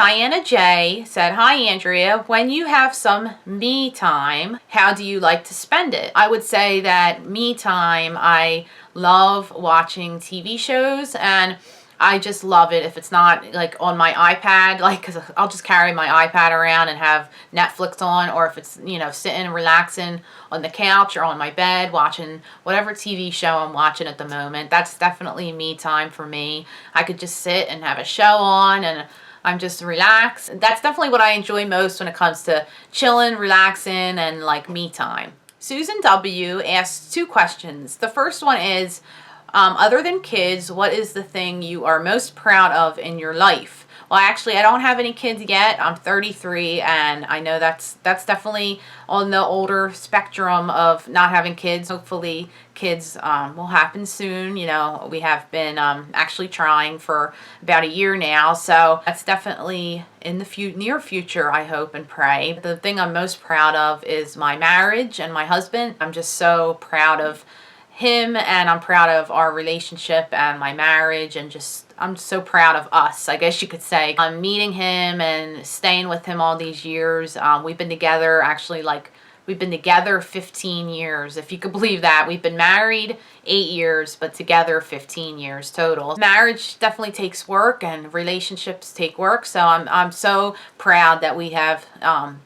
Diana J said, "Hi Andrea, when you have some me time, how do you like to spend it?" I would say that me time, I love watching TV shows, and I just love it if it's not like on my iPad, like, because I'll just carry my iPad around and have Netflix on, or if it's, you know, sitting and relaxing on the couch or on my bed watching whatever TV show I'm watching at the moment. That's definitely me time for me. I could just sit and have a show on and I'm just relaxed. That's definitely what I enjoy most when it comes to chilling, relaxing, and like me time. Susan W. asked 2 questions. The first one is, other than kids, what is the thing you are most proud of in your life? Well, actually, I don't have any kids yet. I'm 33, and I know that's definitely on the older spectrum of not having kids. Hopefully, kids will happen soon. You know, we have been actually trying for about a year now, so that's definitely in the near future, I hope and pray. The thing I'm most proud of is my marriage and my husband. I'm just so proud of him, and I'm proud of our relationship and my marriage, and just I'm so proud of us, I guess you could say. I'm meeting him and staying with him all these years. We've been together actually we've been together 15 years, if you could believe that. We've been married 8 years, but together 15 years total. Marriage definitely takes work, and relationships take work, so I'm so proud that we have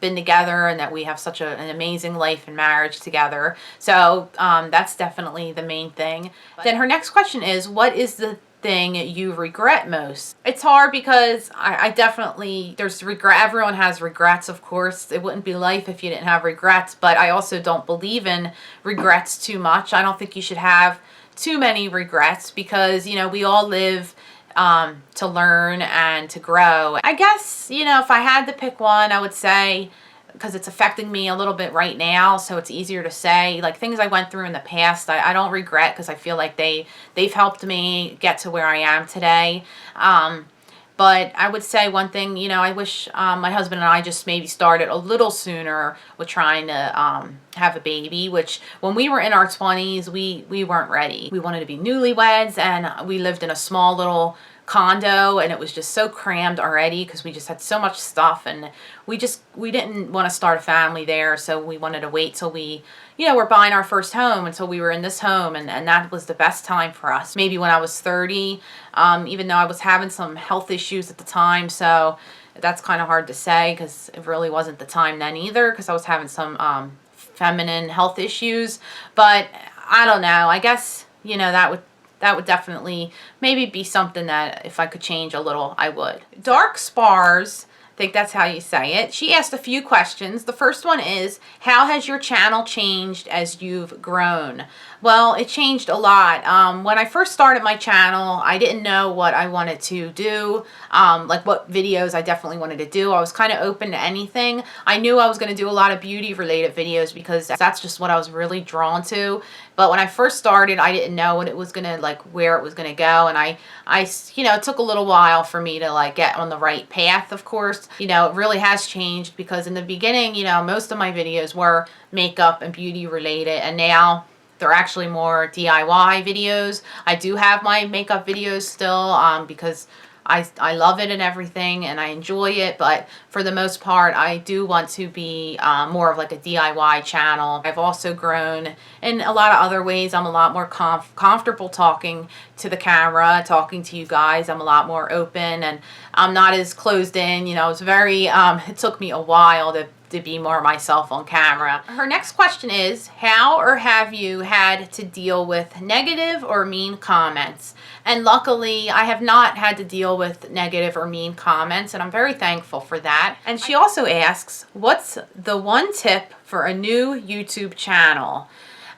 been together and that we have such an amazing life and marriage together. So that's definitely the main thing. Then her next question is, what is the thing you regret most? It's hard because I definitely, there's regret. Everyone has regrets, of course. It wouldn't be life if you didn't have regrets, but I also don't believe in regrets too much. I don't think you should have too many regrets because, you know, we all live to learn and to grow. I guess, you know, if I had to pick one, I would say, because it's affecting me a little bit right now, so it's easier to say, like things I went through in the past, I don't regret, because I feel like they've helped me get to where I am today. But I would say one thing, you know, I wish my husband and I just maybe started a little sooner with trying to have a baby, which when we were in our 20s, we weren't ready. We wanted to be newlyweds, and we lived in a small little condo, and it was just so crammed already because we just had so much stuff, and we didn't want to start a family there, so we wanted to wait till we, you know, we're buying our first home until we were in this home, and that was the best time for us. Maybe when I was 30, even though I was having some health issues at the time, so that's kind of hard to say because it really wasn't the time then either, because I was having some feminine health issues. But I don't know, I guess, you know, that would definitely maybe be something that if I could change a little, I would. Dark Spars, I think that's how you say it. She asked a few questions. The first one is, how has your channel changed as you've grown? Well, it changed a lot. When I first started my channel, I didn't know what I wanted to do, like what videos I definitely wanted to do. I was kind of open to anything. I knew I was going to do a lot of beauty related videos because that's just what I was really drawn to. But when I first started, I didn't know what it was going to, like, where it was going to go. And I, you know, it took a little while for me to, like, get on the right path, of course. You know, it really has changed because in the beginning, you know, most of my videos were makeup and beauty related. And now they're actually more DIY videos. I do have my makeup videos still because I love it and everything, and I enjoy it, but for the most part, I do want to be more of like a DIY channel. I've also grown in a lot of other ways. I'm a lot more comfortable talking to the camera, talking to you guys. I'm a lot more open, and I'm not as closed in. You know, it's very, it took me a while to be more myself on camera. Her next question is, how or have you had to deal with negative or mean comments? And luckily, I have not had to deal with negative or mean comments, and I'm very thankful for that. And she also asks, what's the one tip for a new YouTube channel?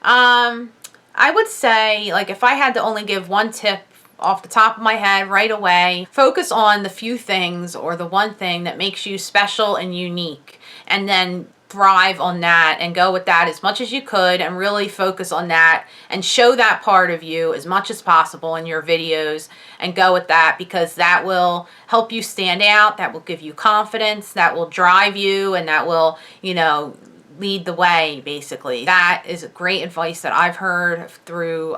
I would say, like, if I had to only give one tip off the top of my head right away, focus on the few things or the one thing that makes you special and unique, and then thrive on that and go with that as much as you could, and really focus on that and show that part of you as much as possible in your videos, and go with that, because that will help you stand out, that will give you confidence, that will drive you, and that will, you know, lead the way, basically. That is great advice that I've heard through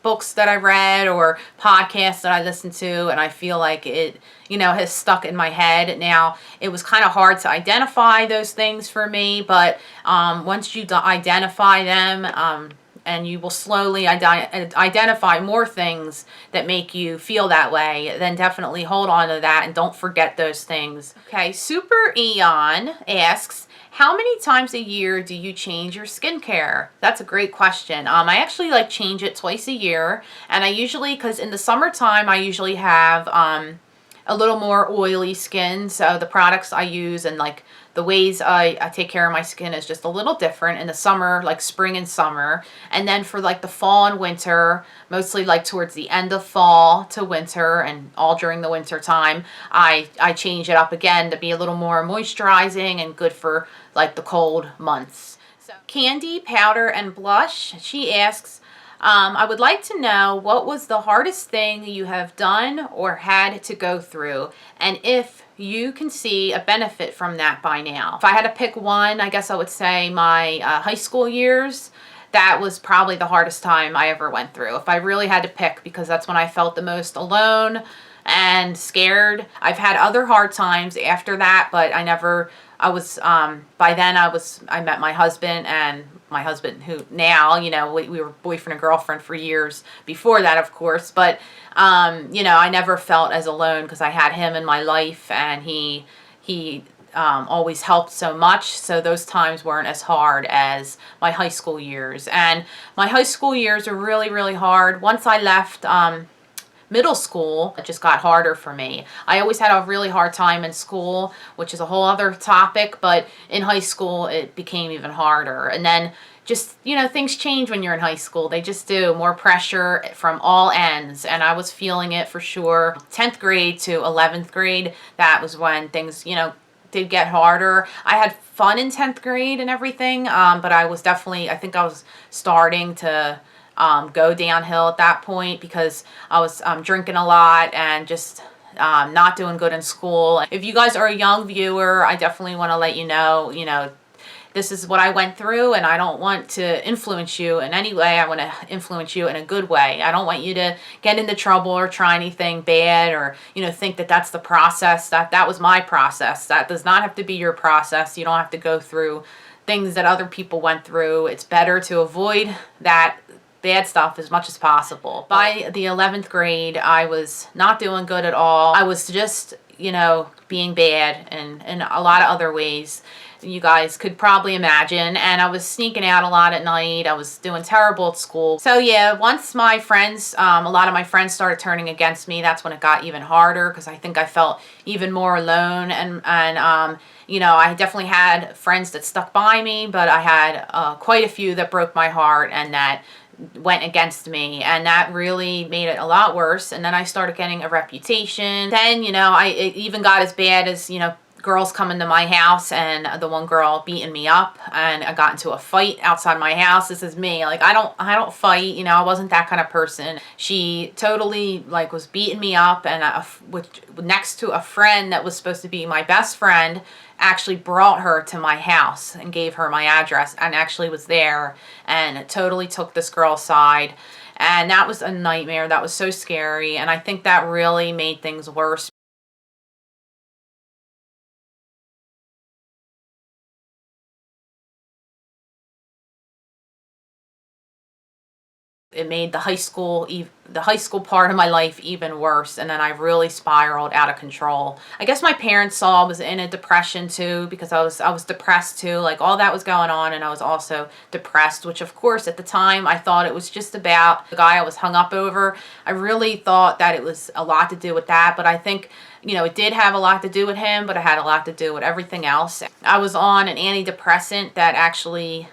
books that I read or podcasts that I listened to, and I feel like it, has stuck in my head. Now, it was kind of hard to identify those things for me, but once you identify them, and you will slowly identify more things that make you feel that way, then definitely hold on to that and don't forget those things. Okay, Super Eon asks, how many times a year do you change your skincare? That's a great question. I actually change it twice a year, and I usually, because in the summertime I usually have a little more oily skin, so the products I use and the ways I take care of my skin is just a little different in the summer, like spring and summer. And then for the fall and winter, mostly towards the end of fall to winter and all during the winter time, I change it up again to be a little more moisturizing and good for the cold months. So Candy, Powder, and Blush, she asks, I would like to know what was the hardest thing you have done or had to go through, and if you can see a benefit from that by now. If I had to pick one, I guess I would say my high school years. That was probably the hardest time I ever went through. If I really had to pick, because that's when I felt the most alone and scared. I've had other hard times after that, but I met my husband, and my husband, who now, we were boyfriend and girlfriend for years before that, of course, but I never felt as alone because I had him in my life, and he always helped so much. So those times weren't as hard as my high school years. And my high school years are really, really hard. Once I left middle school, it just got harder for me. I always had a really hard time in school, which is a whole other topic, but in high school it became even harder. And then just, things change when you're in high school. They just do. More pressure from all ends, and I was feeling it for sure. 10th grade to 11th grade, that was when things, did get harder. I had fun in 10th grade and everything, but I think I was starting to go downhill at that point because I was drinking a lot and just not doing good in school. If you guys are a young viewer, I definitely want to let you know, this is what I went through, and I don't want to influence you in any way. I want to influence you in a good way. I don't want you to get into trouble or try anything bad, or think that that's the process. That was my process. That does not have to be your process. You don't have to go through things that other people went through. It's better to avoid that bad stuff as much as possible. By the 11th grade, I was not doing good at all. I was just, being bad and in a lot of other ways you guys could probably imagine, and I was sneaking out a lot at night. I was doing terrible at school. So yeah, once my friends, a lot of my friends started turning against me, that's when it got even harder, because I think I felt even more alone, and I definitely had friends that stuck by me, but I had quite a few that broke my heart and that went against me, and that really made it a lot worse. And then I started getting a reputation. Then, it even got as bad as, girls coming to my house, and the one girl beating me up, and I got into a fight outside my house. This is me. I don't fight, I wasn't that kind of person. She totally was beating me up, and next to a friend that was supposed to be my best friend actually brought her to my house and gave her my address, and actually was there and totally took this girl's side. And that was a nightmare. That was so scary, and I think that really made things worse. It made the high school part of my life even worse, and then I really spiraled out of control. I guess my parents saw I was in a depression too, because I was depressed too. All that was going on, and I was also depressed, which of course at the time I thought it was just about the guy I was hung up over. I really thought that it was a lot to do with that, but I think it did have a lot to do with him, but it had a lot to do with everything else. I was on an antidepressant that actually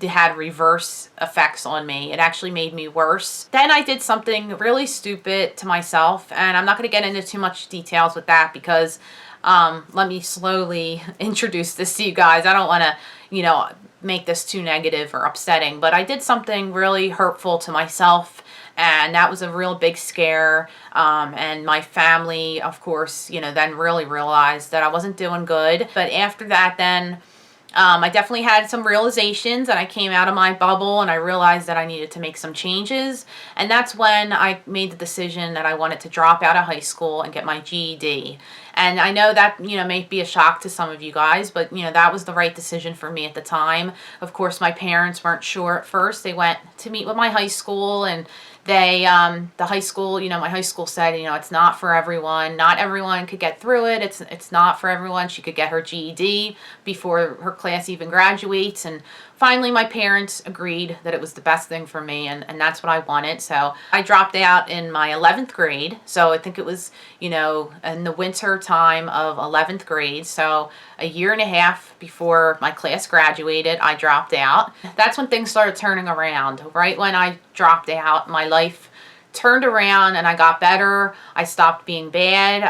had reverse effects on me. It actually made me worse. Then I did something really stupid to myself, and I'm not going to get into too much details with that, because let me slowly introduce this to you guys. I don't want to, make this too negative or upsetting, but I did something really hurtful to myself, and that was a real big scare. And my family, of course, then really realized that I wasn't doing good. But after that, then I definitely had some realizations, and I came out of my bubble and I realized that I needed to make some changes. And that's when I made the decision that I wanted to drop out of high school and get my GED. And I know that, may be a shock to some of you guys, but, that was the right decision for me at the time. Of course, my parents weren't sure at first. They went to meet with my high school, and the high school, my high school said, it's not for everyone. Not everyone could get through it. It's not for everyone. She could get her GED before her class even graduates. And finally, my parents agreed that it was the best thing for me, and that's what I wanted. So I dropped out in my 11th grade. So I think it was, in the winter time of 11th grade. So a year and a half before my class graduated, I dropped out. That's when things started turning around. Right when I dropped out, my life turned around and I got better. I stopped being bad.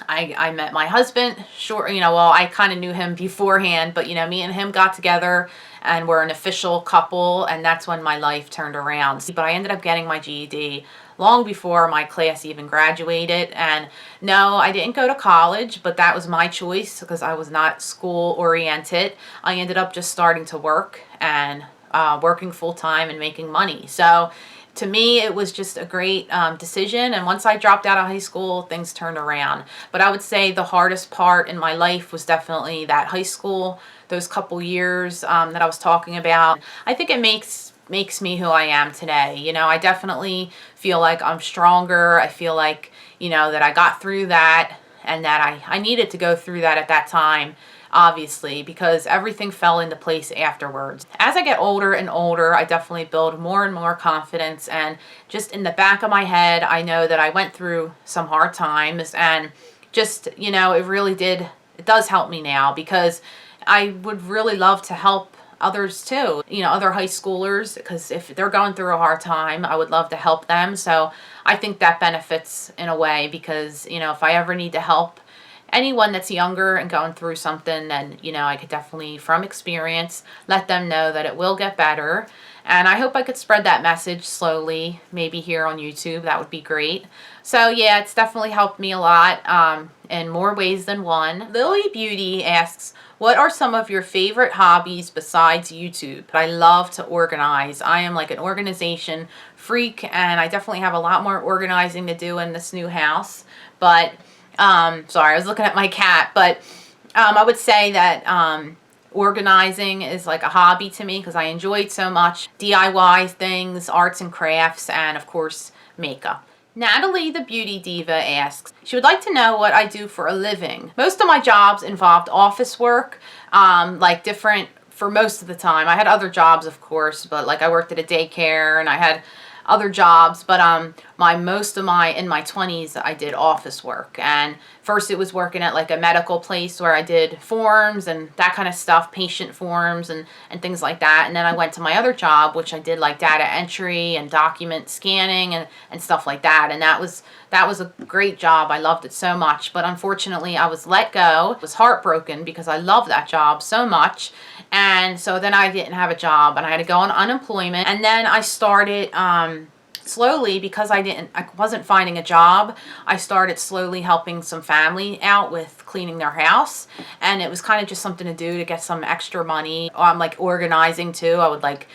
I met my husband, I kind of knew him beforehand, but, me and him got together and we're an official couple, and that's when my life turned around. But I ended up getting my GED long before my class even graduated. And no, I didn't go to college, but that was my choice because I was not school oriented. I ended up just starting to work and working full time and making money. So to me, it was just a great decision. And once I dropped out of high school, things turned around. But I would say the hardest part in my life was definitely that high school, those couple years that I was talking about. I think it makes me who I am today. I definitely feel like I'm stronger. I feel like, that I got through that, and that I needed to go through that at that time, obviously, because everything fell into place afterwards. As I get older and older, I definitely build more and more confidence, and just in the back of my head, I know that I went through some hard times, and just, it does help me now, because I would really love to help others too, other high schoolers, because if they're going through a hard time, I would love to help them. So I think that benefits in a way, because, if I ever need to help anyone that's younger and going through something, then, I could definitely, from experience, let them know that it will get better. And I hope I could spread that message slowly, maybe here on YouTube. That would be great. So yeah, it's definitely helped me a lot in more ways than one. Lily Beauty asks, what are some of your favorite hobbies besides YouTube? I love to organize. I am like an organization freak, and I definitely have a lot more organizing to do in this new house. But sorry, I was looking at my cat, but I would say that organizing is like a hobby to me because I enjoy it so much. DIY things, arts and crafts, and of course, makeup. Natalie the Beauty Diva asks, she would like to know what I do for a living. Most of my jobs involved office work, like different, for most of the time. I had other jobs, of course, but like I worked at a daycare and I had other jobs, but in my 20s I did office work. And first it was working at like a medical place where I did forms and that kind of stuff, patient forms and things like that. And then I went to my other job, which I did like data entry and document scanning and stuff like that. And that was a great job. I loved it so much, but unfortunately I was let go. I was heartbroken because I loved that job so much. And so then I didn't have a job and I had to go on unemployment. And then I started slowly, because I wasn't finding a job, I started slowly helping some family out with cleaning their house. And it was kind of just something to do to get some extra money. I'm like organizing too. I would like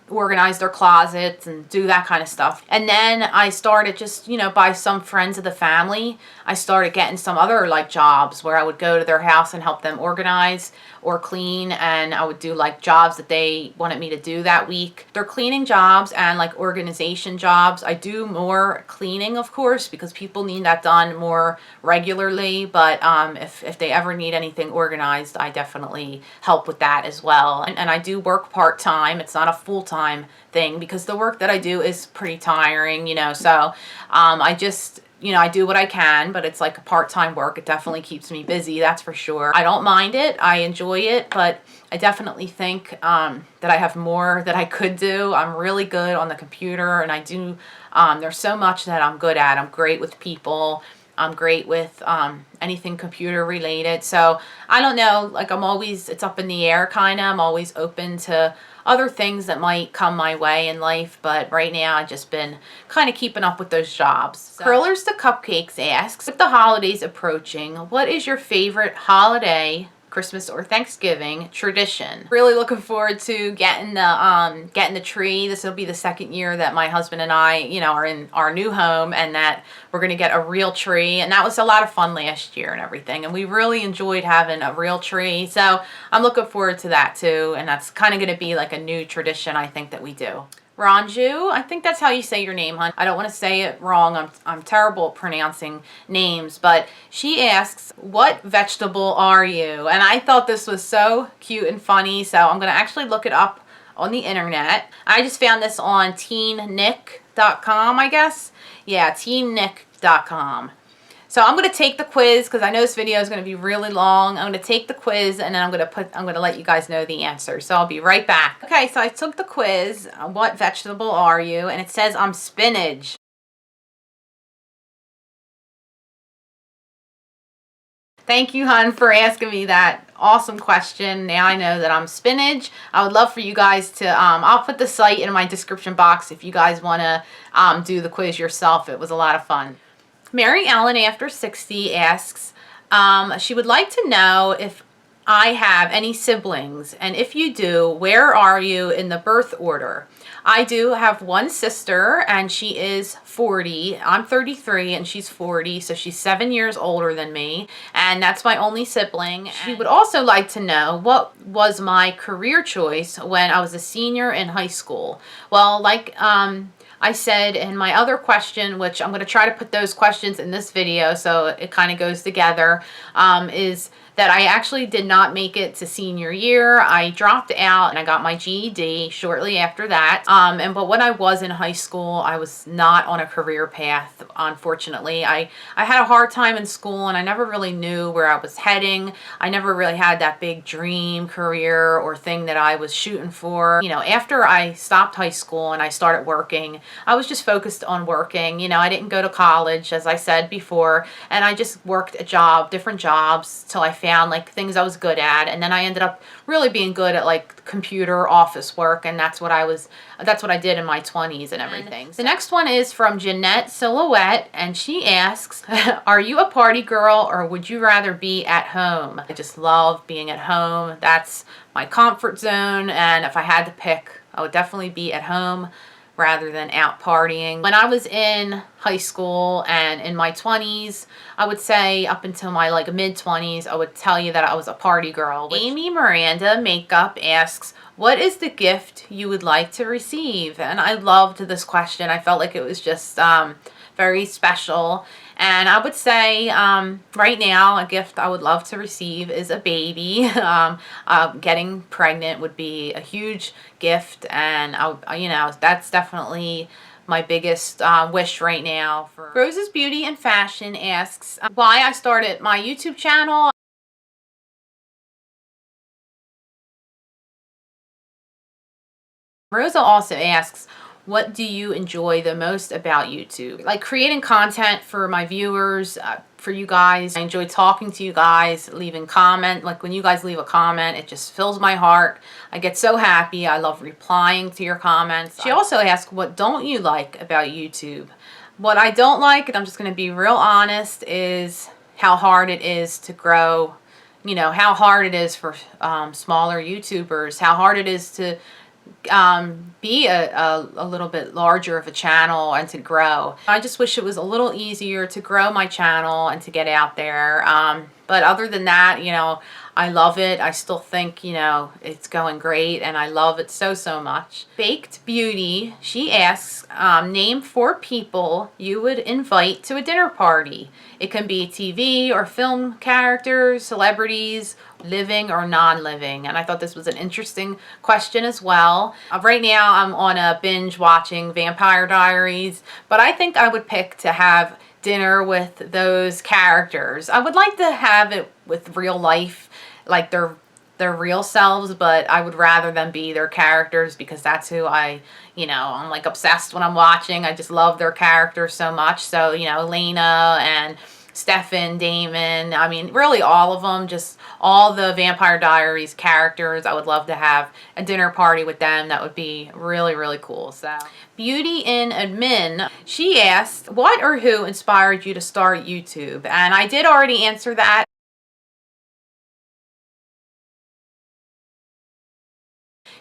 organize their closets and do that kind of stuff. And then I started just, by some friends of the family, I started getting some other like jobs where I would go to their house and help them organize or clean, and I would do like jobs that they wanted me to do that week. They're cleaning jobs and like organization jobs. I do more cleaning, of course, because people need that done more regularly, but if they ever need anything organized, I definitely help with that as well. And I do work part-time. It's not a full-time thing because the work that I do is pretty tiring, so I just I do what I can, but it's like a part-time work. It definitely keeps me busy, that's for sure. I don't mind it. I enjoy it, but I definitely think that I have more that I could do. I'm really good on the computer, and I do, there's so much that I'm good at. I'm great with people. I'm great with anything computer related. So I don't know, like it's up in the air kind of. I'm always open to other things that might come my way in life, but right now I've just been kind of keeping up with those jobs. So. Curlers to Cupcakes asks, with the holidays approaching, what is your favorite holiday Christmas or Thanksgiving tradition. Really looking forward to getting the tree. This will be the second year that my husband and I, you know, are in our new home, and that we're going to get a real tree. And that was a lot of fun last year and everything. And we really enjoyed having a real tree. So I'm looking forward to that too. And that's kind of going to be like a new tradition, I think, that we do. Ranju, I think that's how you say your name, hon. I don't want to say it wrong. I'm terrible at pronouncing names, but she asks, what vegetable are you? And I thought this was so cute and funny, so I'm going to actually look it up on the internet. I just found this on teennick.com, I guess. Yeah, teennick.com. So I'm going to take the quiz because I know this video is going to be really long. I'm going to take the quiz and then I'm going to let you guys know the answer. So I'll be right back. Okay, so I took the quiz. What vegetable are you? And it says I'm spinach. Thank you, hun, for asking me that awesome question. Now I know that I'm spinach. I would love for you guys to, I'll put the site in my description box if you guys want to do the quiz yourself. It was a lot of fun. Mary Ellen, after 60, asks, she would like to know if I have any siblings, and if you do, where are you in the birth order? I do have one sister, and she is 40. I'm 33, and she's 40, so she's 7 years older than me, and that's my only sibling. She would also like to know what was my career choice when I was a senior in high school. Well, like I said in my other question, which I'm going to try to put those questions in this video so it kind of goes together, is that I actually did not make it to senior year. I dropped out and I got my GED shortly after that. But when I was in high school, I was not on a career path, unfortunately. I had a hard time in school and I never really knew where I was heading. I never really had that big dream career or thing that I was shooting for. You know, after I stopped high school and I started working, I was just focused on working. You know, I didn't go to college, as I said before, and I just worked different jobs till I found like things I was good at, and then I ended up really being good at like computer office work, and that's what I did in my 20s and everything. The next one is from Jeanette Silhouette, and she asks, are you a party girl or would you rather be at home? I just love being at home. That's my comfort zone, and if I had to pick, I would definitely be at home rather than out partying. When I was in high school and in my 20s, I would say up until my like mid-20s, I would tell you that I was a party girl. Amy Miranda Makeup asks, what is the gift you would like to receive? And I loved this question. I felt like it was just very special. And I would say right now a gift I would love to receive is a baby. Getting pregnant would be a huge gift, and you know, that's definitely my biggest wish right now. Rose's Beauty and Fashion asks why I started my YouTube channel. Rosa also asks, what do you enjoy the most about YouTube? Like creating content for my viewers, for you guys. I enjoy talking to you guys, leaving comment. Like when you guys leave a comment, it just fills my heart. I get so happy. I love replying to your comments. She also asks, what don't you like about YouTube? What I don't like, and I'm just going to be real honest, is how hard it is to grow. You know, how hard it is for smaller YouTubers, how hard it is to be a little bit larger of a channel and to grow. I just wish it was a little easier to grow my channel and to get out there. But other than that, you know, I love it. I still think, you know, it's going great and I love it so, so much. Baked Beauty, she asks, name 4 people you would invite to a dinner party. It can be TV or film characters, celebrities, living or non-living. And I thought this was an interesting question as well. Right now I'm on a binge watching Vampire Diaries, but I think I would pick to have dinner with those characters. I would like to have it with real life, like their real selves, but I would rather them be their characters because that's who I'm like obsessed when I'm watching. I just love their characters so much. So, you know, Elena and Stefan, Damon, I mean, really all of them, just all the Vampire Diaries characters. I would love to have a dinner party with them. That would be really, really cool. So, Beauty in Admin, she asked, what or who inspired you to start YouTube? And I did already answer that.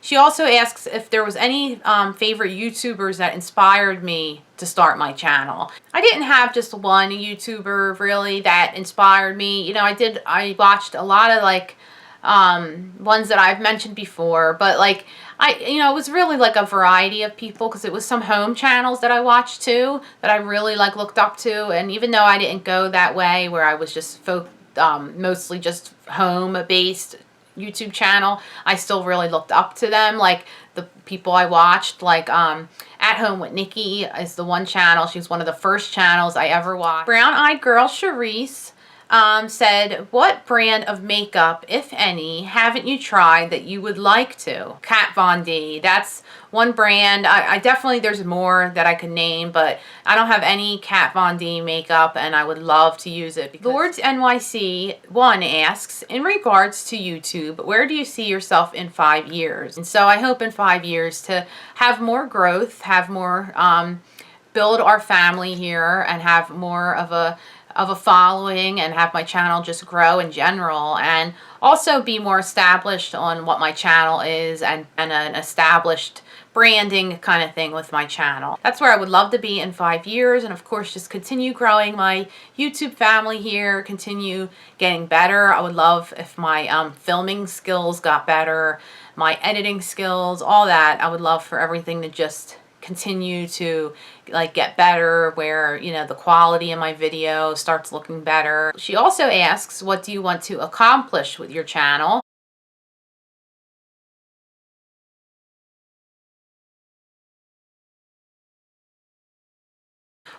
She also asks if there was any favorite YouTubers that inspired me to start my channel. I didn't have just one YouTuber really that inspired me. You know, I watched a lot of like ones that I've mentioned before, but like it was really like a variety of people, because it was some home channels that I watched too that I really like looked up to. And even though I didn't go that way where I was just mostly just home based YouTube channel, I still really looked up to them. Like the people I watched, like At Home with Nikki is the one channel. She was one of the first channels I ever watched. Brown Eyed Girl Charisse said, what brand of makeup, if any, haven't you tried that you would like to? Kat Von D. That's one brand. I definitely, there's more that I could name, but I don't have any Kat Von D makeup, and I would love to use it. Lords NYC 1 asks, in regards to YouTube, where do you see yourself in 5 years? And so I hope in 5 years to have more growth, have more, build our family here, and have more of a following, and have my channel just grow in general, and also be more established on what my channel is, and an established branding kind of thing with my channel. That's where I would love to be in 5 years, and of course just continue growing my YouTube family here, continue getting better. I would love if my filming skills got better, my editing skills, all that. I would love for everything to just continue to like get better, where the quality of my video starts looking better. She also asks, what do you want to accomplish with your channel?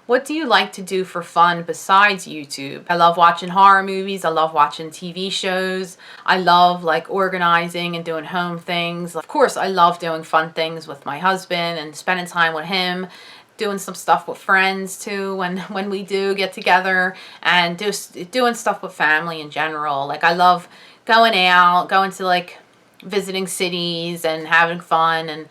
What do you like to do for fun besides YouTube? I love watching horror movies. I love watching TV shows. I love like organizing and doing home things. Of course, I love doing fun things with my husband and spending time with him, doing some stuff with friends too when we do get together, and just doing stuff with family in general. Like I love going out, going to like visiting cities and having fun, and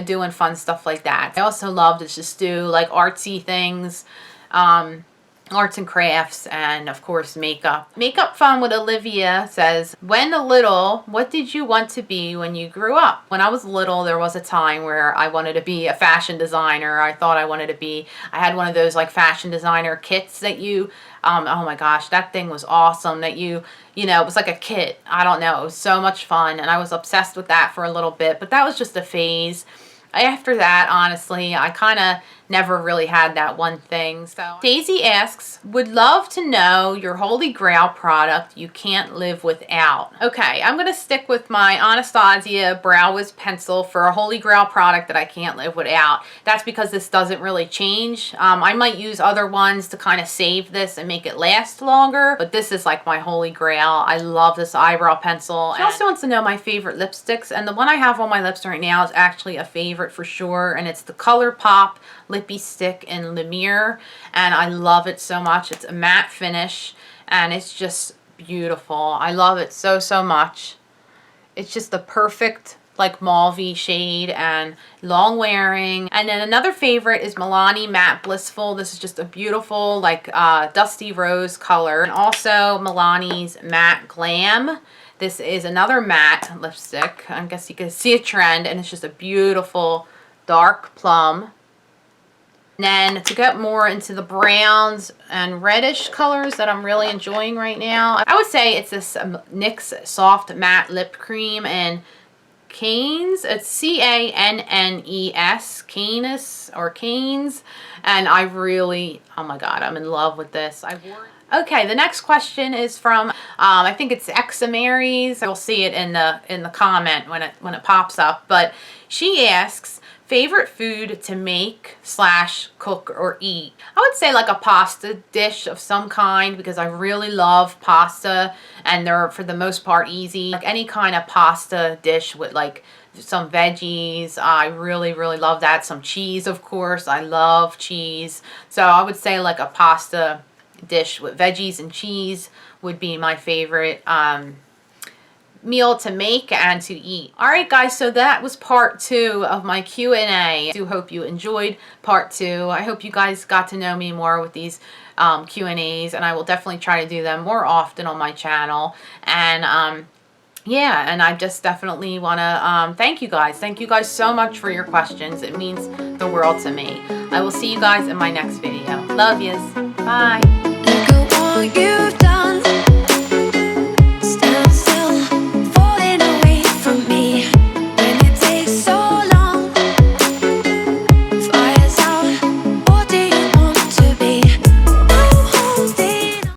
doing fun stuff like that. I also love to just do like artsy things, arts and crafts, and of course makeup. Makeup Fun with Olivia says, when little, what did you want to be when you grew up? When I was little, there was a time where I wanted to be a fashion designer. I thought I wanted to be, I had one of those like fashion designer kits that you, oh my gosh, that thing was awesome, that it was like a kit. I don't know, it was so much fun, and I was obsessed with that for a little bit, but that was just a phase. After that, honestly, I kind of never really had that one thing. So Daisy asks, would love to know your holy grail product you can't live without. Okay, I'm going to stick with my Anastasia Brow Wiz pencil for a holy grail product that I can't live without. That's because this doesn't really change. I might use other ones to kind of save this and make it last longer, but this is like my holy grail. I love this eyebrow pencil. She also wants to know my favorite lipsticks, and the one I have on my lips right now is actually a favorite for sure, and it's the ColourPop Lippy Stick in Lumiere, and I love it so much. It's a matte finish, and it's just beautiful. I love it so much. It's just the perfect like mauve shade and long wearing. And then another favorite is Milani Matte Blissful. This is just a beautiful like dusty rose color. And also Milani's Matte Glam. This is another matte lipstick. I guess you can see a trend, and it's just a beautiful dark plum. And then to get more into the browns and reddish colors that I'm really enjoying right now, I would say it's this NYX Soft Matte Lip Cream in Canes. It's C-A-N-N-E-S, Canes or Canes. And I really, oh my God, I'm in love with this. Okay, the next question is from, I think it's Examaries. You'll see it in the comment when it pops up. But she asks, favorite food to make / cook or eat. I would say like a pasta dish of some kind, because I really love pasta, and they're for the most part easy. Like any kind of pasta dish with like some veggies, I really love that. Some cheese, of course, I love cheese. So I would say like a pasta dish with veggies and cheese would be my favorite meal to make and to eat. Alright guys, so that was part 2 of my Q&A. I do hope you enjoyed part 2. I hope you guys got to know me more with these Q&As, and I will definitely try to do them more often on my channel. And yeah, and I just definitely want to thank you guys. Thank you guys so much for your questions. It means the world to me. I will see you guys in my next video. Love yous. Bye. Look at what you've done.